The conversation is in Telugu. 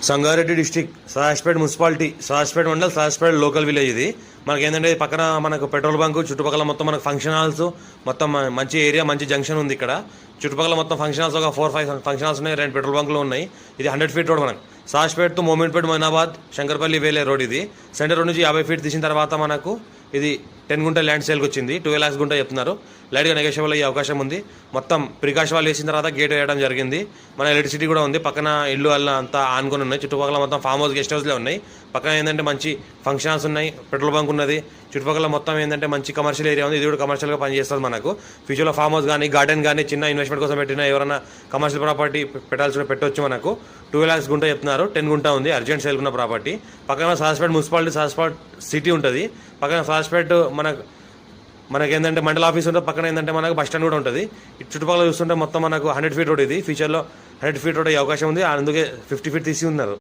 Sangareddy district Sadashivpet municipality Sadashivpet mandal Sadashivpet local village ఇది. మనకి ఏంటంటే పక్కన మనకు పెట్రోల్ బంక్, చుట్టుపక్కల మొత్తం మనకు ఫంక్షన్ హాల్స్, మొత్తం మంచి ఏరియా, మంచి జంక్షన్ ఉంది ఇక్కడ. చుట్టుపక్కల మొత్తం ఫంక్షన్ హాల్స్ ఒక 4-5 ఫంక్షన్ హాల్స్ ఉన్నాయి, 2 పెట్రోల్ బంకులు ఉన్నాయి. ఇది 100 ఫీట్ రోడ్ మనకు సదాశివపేట టు మోమిన్పేట్, మొయినాబాద్, శంకర్పల్లి వేలే రోడ్ ఇది. సెంటర్ రోడ్ నుంచి 50 ఫీట్ తీసిన తర్వాత మనకు ఇది 10 గుంట ల్యాండ్ సేల్కి వచ్చింది. 12 lakhs గుంట చెప్తున్నారు. లైట్గా నెగోషియబుల్ అయ్యే అవకాశం ఉంది. మొత్తం ప్రికాషన్ వాళ్ళు వేసిన తర్వాత గేట్ వేయడం జరిగింది. మన ఎలక్ట్రిసిటీ కూడా ఉంది. పక్కన ఇల్లు అల్ల అంతా ఆనుకొని ఉన్నాయి. చుట్టుపక్కల మొత్తం ఫామ్ హౌస్, గెస్ట్ హౌస్లే ఉన్నాయి. పక్కన ఏంటంటే మంచి ఫంక్షన్ హాల్స్ ఉన్నాయి, పెట్రోల్ బంక్ ఉన్నది. చుట్టుపక్కల మొత్తం ఏంటంటే మంచి కమర్షియల్ ఏరియా ఉంది. ఇది కూడా కమర్షియల్గా పనిచేస్తుంది. మనకు ఫ్యూచర్లో ఫామ్ హౌస్ కానీ, గార్డెన్ కానీ, చిన్న ఇన్వెస్ట్మెంట్ కోసం పెట్టినా ఎవరైనా కమర్షియల్ ప్రాపర్టీ పెట్టాల్సి పెట్టవచ్చు. మనకు 12 lakhs గుంట చెప్తున్నారు. 10 గుంట ఉంది అర్జెంట్ సేల్ ఉన్న ప్రాపర్టీ. పక్కన సదాశివపేట మున్సిపాలిటీ, సదాశివపేట సిటీ ఉంటుంది. పక్కన సదాశివపేట మనకేంటంటే మండల ఆఫీస్ ఉంటుంది. పక్కన ఏంటంటే మనకు బస్ స్టాండ్ కూడా ఉంటుంది. చుట్టుపక్కల చూస్తుంటే మొత్తం మనకు 100 ఫీట్ రోడ్ ఇది. ఫ్యూచర్లో 100 ఫీట్ రోడ్ అయ్యే అవకాశం ఉంది. అందుకే 50 ఫీట్ తీసి ఉన్నారు.